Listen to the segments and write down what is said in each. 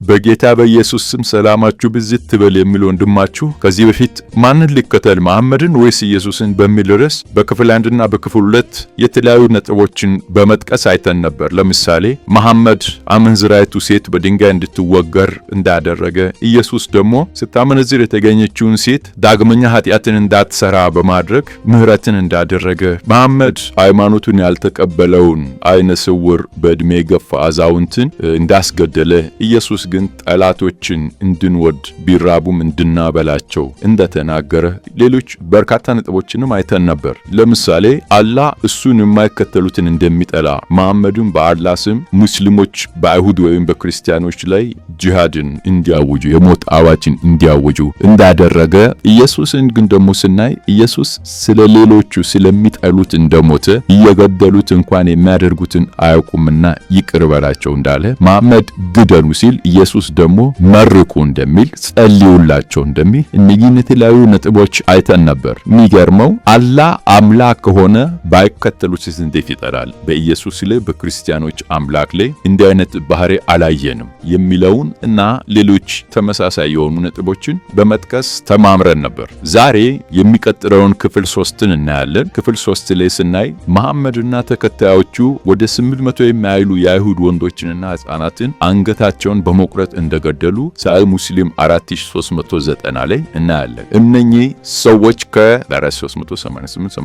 በጌታ በኢየሱስ ስም ሰላማችሁ ብዝት ትበል የሚል ወንድማችሁ ከዚህ በፊት ማንን ሊከተል መሐመድን ወይስ ኢየሱስን በሚል ርዕስ በክፍል 1 እና በክፍል 2 የተለያዩ ነጥቦችን በመጥቀስ አይተን ነበር። ለምሳሌ መሐመድ አመንዝራይቱ ሴት በድንጋይ እንድትወገር እንዳደረገ፣ ኢየሱስ ደግሞ ስታመነዝር የተገኘችውን ሴት ዳግመኛ ኃጢአትን እንዳትሰራ በማድረግ ምህረትን እንዳደረገ፣ መሐመድ ሃይማኖቱን ያልተቀበለውን አይነ ስውር በእድሜ ገፋ አዛውንትን እንዳስገደለ፣ ኢየሱስ ግን ጠላቶችን እንድንወድ ቢራቡም እንድናበላቸው እንደተናገረ፣ ሌሎች በርካታ ነጥቦችንም አይተን ነበር። ለምሳሌ አላህ እሱን የማይከተሉትን እንደሚጠላ፣ መሐመድን በአላህ ስም ሙስሊሞች በአይሁድ ወይም በክርስቲያኖች ላይ ጂሃድን እንዲያውጁ የሞት አዋጅን እንዲያውጁ እንዳደረገ፣ ኢየሱስን ግን ደግሞ ስናይ ኢየሱስ ስለ ሌሎቹ ስለሚጠሉት እንደሞተ፣ እየገደሉት እንኳን የሚያደርጉትን አያውቁምና ይቅር በላቸው እንዳለ፣ መሐመድ ግደሉ ሲል ኢየሱስ ደግሞ መርቁ እንደሚል፣ ጸልዩላቸው እንደሚል፣ እነዚህን የተለያዩ ነጥቦች አይተን ነበር። የሚገርመው አላህ አምላክ ከሆነ ባይከተሉትስ እንዴት ይጠላል? በኢየሱስ ላይ በክርስቲያኖች አምላክ ላይ እንዲህ አይነት ባህሪ አላየንም የሚለውን እና ሌሎች ተመሳሳይ የሆኑ ነጥቦችን በመጥቀስ ተማምረን ነበር። ዛሬ የሚቀጥለውን ክፍል 3ን እናያለን። ክፍል 3 ላይ ስናይ መሐመድና ተከታዮቹ ወደ 800 የሚያይሉ የአይሁድ ወንዶችንና ሕፃናትን አንገታቸውን በመቁረጥ እንደገደሉ ሳሂህ ሙስሊም 4390 ላይ እናያለን። እነኚህ ሰዎች ከ388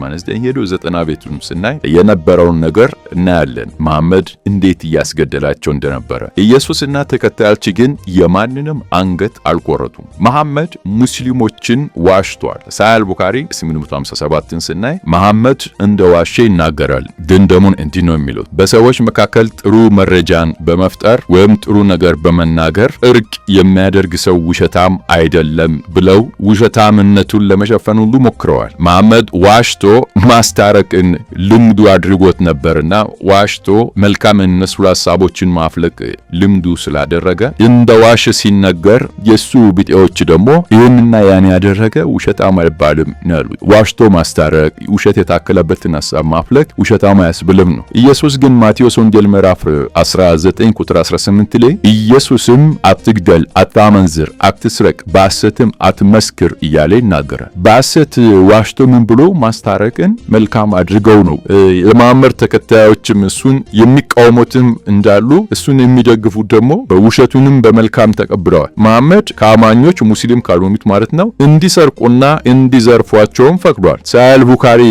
ሄዶ 90 ቤቱን ስናይ የነበረውን ነገር እናያለን። መሐመድ እንዴት እያስገደላቸው እንደነበረ። ኢየሱስና ተከታዮች ግን የማንንም አንገት አልቆረጡም። መሐመድ ሙስሊሞችን ዋሽቷል። ሳሂህ ቡኻሪ 857ን ስናይ መሐመድ እንደ ዋሸ ይናገራል። ግን ደግሞ እንዲህ ነው የሚለው፣ በሰዎች መካከል ጥሩ መረጃን በመፍጠር ወይም ጥሩ ነገር በመናገር እርቅ የሚያደርግ ሰው ውሸታም አይደለም ብለው ውሸታምነቱን ለመሸፈን ሁሉ ሞክረዋል። መሐመድ ዋሽቶ ማስታረቅን ልምዱ አድርጎት ነበርና ዋሽቶ መልካም የሚመስሉ ሐሳቦችን ማፍለቅ ልምዱ ስላደረገ እንደ ዋሽ ሲነገር የሱ ቢጤዎች ደግሞ ይህንና ያን ያደረገ ውሸታም አይባልም ነው። ዋሽቶ ማስታረቅ፣ ውሸት የታከለበትን ሐሳብ ማፍለቅ ውሸታም አያስብልም ነው። ኢየሱስ ግን ማቴዎስ ወንጌል ምዕራፍ 19 ቁጥር 18 ላይ ኢየሱስም አትግደል፣ አታመንዝር፣ አትስረቅ፣ በሐሰትም አትመስክር እያለ ይናገራል። በሐሰት ዋሽቶ ምን ብሎ ማስታረቅን መልካም አድርገው ነው። የመሐመድ ተከታዮችም እሱን የሚቃወሙትም እንዳሉ እሱን የሚደግፉት ደግሞ በውሸቱንም በመልካም ተቀብለዋል። መሐመድ ከአማኞች ሙስሊም ካልሆኑት ማለት ነው እንዲሰርቁና እንዲዘርፏቸውም ፈቅዷል። ሳሂህ ቡኻሪ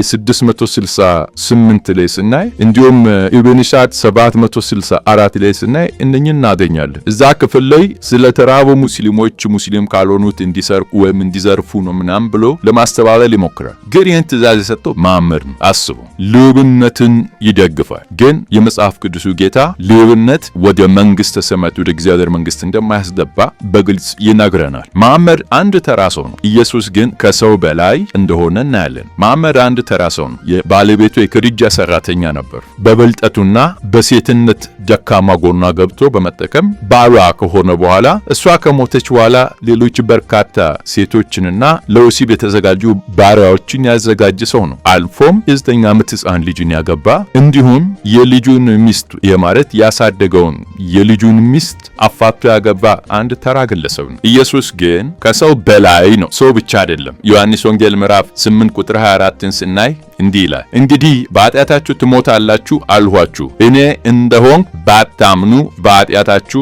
668 ላይ ስናይ እንዲሁም ኢብኑ ሰዓድ 764 ላይ ስናይ እነኝን እናገኛለን። እዛ ክፍል ላይ ስለ ተራቡ ሙስሊሞች ሙስሊም ካልሆኑት እንዲሰርቁ ወይም እንዲዘርፉ ነው ምናምን ብሎ ለማስተባበል ይሞክራል። ግን ይህን ትእዛዝ የሰጠው መሐመድ ነው። አስቡ፣ ሌብነትን ይደግፋል። ግን የመጽሐፍ ቅዱሱ ጌታ ሌብነት ወደ መንግስተ ሰማያት ወደ እግዚአብሔር መንግስት እንደማያስገባ በግልጽ ይነግረናል። መሐመድ አንድ ተራ ሰው ነው። ኢየሱስ ግን ከሰው በላይ እንደሆነ እናያለን። መሐመድ አንድ ተራ ሰው ነው። የባለቤቱ የክድጃ ሰራተኛ ነበር። በብልጠቱና በሴትነት ደካማ ጎኗ ገብቶ በመጠቀም ባሏ ከሆነ በኋላ እሷ ከሞተች በኋላ ሌሎች በርካታ ሴቶችንና ለወሲብ የተዘጋጁ ባሪያዎችን ያዘጋጀ ሰው ነው። አልፎም የ9 ዓመት ሕፃን ልጅን ያገባ፣ እንዲሁም የልጁን ሚስት የማለት ያሳደገውን የልጁን ሚስት አፋቶ ያገባ አንድ ተራ ግለሰብ ነው። ኢየሱስ ግን ከሰው በላይ ነው። ሰው ብቻ አይደለም። ዮሐንስ ወንጌል ምዕራፍ 8 ቁጥር 24ን ስናይ እንዲህ ይላል፣ እንግዲህ በኃጢአታችሁ ትሞታላችሁ አልኋችሁ፣ እኔ እንደሆንኩ ባታምኑ በኃጢአታችሁ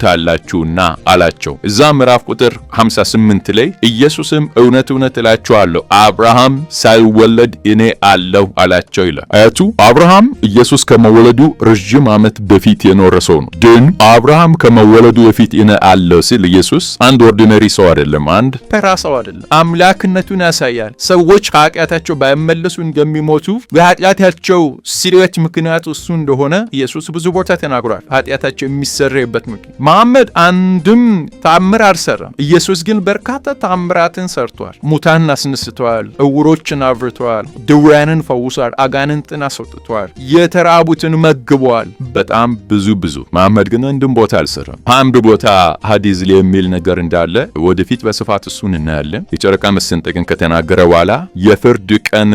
ትሞታላችሁና አላቸው። እዛ ምዕራፍ ቁጥር 58 ላይ ኢየሱስም እውነት እውነት እላችኋለሁ አብርሃም ሳይወለድ እኔ አለሁ አላቸው ይላል። አያቱ አብርሃም ኢየሱስ ከመወለዱ ረጅም ዓመት በፊት የኖረ ሰው ነው። ግን አብርሃም ከመወለዱ በፊት እኔ አለሁ ሲል ኢየሱስ አንድ ኦርዲነሪ ሰው አይደለም፣ አንድ ተራ ሰው አይደለም። አምላክነቱን ያሳያል። ሰዎች ከኃጢአታቸው ባይመለሱ እንደሚሞቱ የኃጢአታቸው ስርየት ምክንያቱ እሱ እንደሆነ ኢየሱስ ብዙ ቦታ ተናግሯል። ኃጢአታቸው የሚሰረይበት ምክንያት። መሐመድ አንድም ተአምር አልሰራም። ኢየሱስ ግን በርካታ ተአምራትን ሰርቷል። ሙታንን አስነስተዋል፣ እውሮችን አብርተዋል፣ ድውያንን ፈውሷል፣ አጋንንትን አስወጥቷል፣ የተራቡትን መግቧል። በጣም ብዙ። መሐመድ ግን አንድም ቦታ አልሰራም። አንድ ቦታ ሐዲስ ላይ የሚል ነገር እንዳለ ወደፊት በስፋት እሱን እናያለን። የጨረቃ መሰንጠቅን ከተናገረ በኋላ የፍርድ ቀን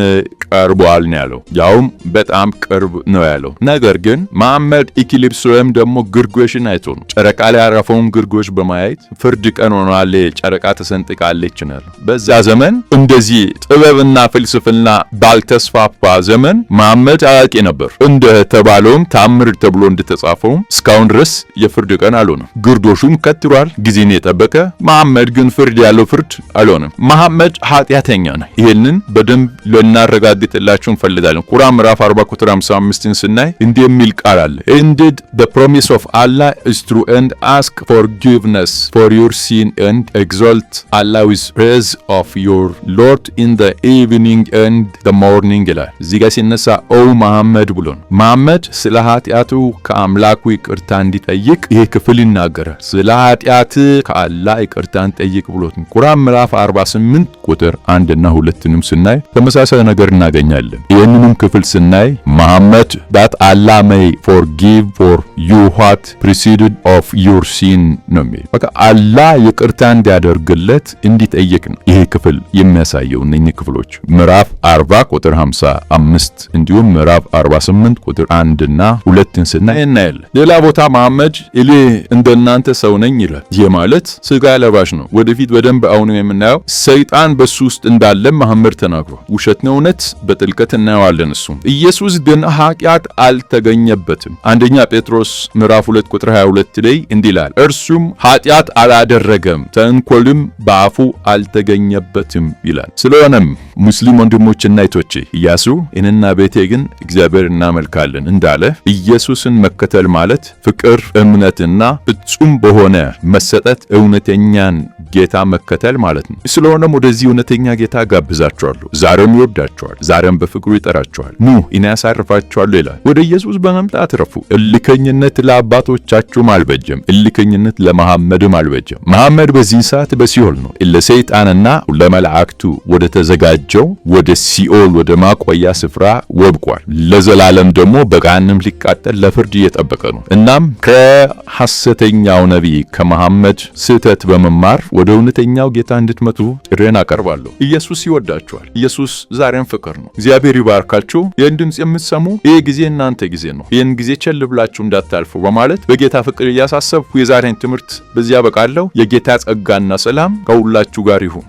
ቀርቧል ነው ያለው። ያውም በጣም ቅርብ ነው ያለው። ነገር ግን መሐመድ ኢክሊፕስ ወይም ደግሞ ግርዶሽን አይቶ ነው። ጨረቃ ላይ ያረፈውን ግርዶሽ በማየት ፍርድ ቀን ሆኗል፣ ጨረቃ ተሰንጥቃለች ነው። በዛ ዘመን እንደዚህ ጥበብና ፍልስፍና ባልተስፋፋ ዘመን መሐመድ አዋቂ ነበር። እንደተባለውም ታምር ተብሎ እንደተጻፈው እስካሁን ድረስ የፍርድ ቀን አልሆነም። ግርዶሹም ከትሯል፣ ጊዜን የጠበቀ። መሐመድ ግን ፍርድ ያለው ፍርድ አልሆነም። መሐመድ ኃጢአተኛ ነው። ይሄንን በደንብ ልናረጋግጥላችሁ እንፈልጋለን። ቁርአን ምዕራፍ 40 ቁጥር 55ን ስናይ እንዲህ የሚል ቃል አለ። Indeed the promise of Allah is true and ask forgiveness for your sin and exalt Allah with praise of your Lord in the evening and the morning ይላል። እዚህ ጋር ሲነሳ ኦ መሐመድ ብሎን መሐመድ ስለ ኃጢአቱ ከአምላኩ ይቅርታ እንዲጠይቅ ይሄ ክፍል ይናገራል። ስለ ኃጢአት ከአላህ ይቅርታን ጠይቅ ብሎት ቁርአን ምዕራፍ 48 ቁጥር 1 እና 2ንም ስናይ ተመሳሳይ ነገር እናገኛለን። ይህንንም ክፍል ስናይ መሐመድ that Allah may forgive for you what preceded of your sin ነው የሚል በቃ አላህ ይቅርታ እንዲያደርግለት እንዲጠይቅ ነው ይሄ ክፍል የሚያሳየው። እነኚህ ክፍሎች ምዕራፍ 40 ቁጥር 55 እንዲሁም ምዕራፍ 48 ቁጥር 1 እና 2ን ስናይ እናያለን። ሌላ ቦታ መሐመድ እኔ እንደናንተ ሰው ነኝ ይላል። ይህ ማለት ስጋ ለባሽ ነው። ወደፊት በደንብ አሁን የምናየው ሰይጣን በሱ ውስጥ እንዳለ መሐመድ ተናግሯል። ውሸት ነው እውነት በጥልቀት እናየዋለን። እሱ ኢየሱስ ግን ኃጢአት አልተገኘበትም። አንደኛ ጴጥሮስ ምዕራፍ 2 ቁጥር 22 ላይ እንዲህ ይላል፣ እርሱም ኃጢአት አላደረገም ተንኮልም በአፉ አልተገኘበትም ይላል። ስለሆነም ሙስሊም ወንድሞችና እህቶቼ ኢያሱ እኔና ቤቴ ግን እግዚአብሔር እናመልካለን እንዳለ ኢየሱስን መከተል ማለት ፍቅር፣ እምነትና ፍጹም በሆነ መሰጠት እውነተኛን ጌታ መከተል ማለት ነው። ስለሆነም ወደዚህ እውነተኛ ጌታ ጋብዛችኋለሁ። ዛሬም ይወዳችኋል፣ ዛሬም በፍቅሩ ይጠራችኋል። ኑ እኔ ያሳርፋችኋለሁ ይላል። ወደ ኢየሱስ በመምጣት ረፉ። እልከኝነት ለአባቶቻችሁም አልበጀም፣ እልከኝነት ለመሐመድም አልበጀም። መሐመድ በዚህ ሰዓት በሲኦል ነው። ለሰይጣንና ለመላእክቱ ወደ ተዘጋጀው ወደ ሲኦል ወደ ማቆያ ስፍራ ወብቋል። ለዘላለም ደግሞ በገሃነም ሊቃጠል ለፍርድ እየጠበቀ ነው። እናም ከሐሰተኛው ነቢይ ከመሐመድ ስህተት በመማር ወደ እውነተኛው ጌታ እንድትመጡ ጥሬን አቀርባለሁ። ኢየሱስ ይወዳችኋል። ኢየሱስ ዛሬም ፍቅር ነው። እግዚአብሔር ይባርካችሁ። ይህን ድምፅ የምትሰሙ ይህ ጊዜ እናንተ ጊዜ ነው። ይህን ጊዜ ቸል ብላችሁ እንዳታልፉ በማለት በጌታ ፍቅር እያሳሰብኩ የዛሬን ትምህርት በዚያ በቃለሁ። የጌታ ጸጋና ሰላም ከሁላችሁ ጋር ይሁን።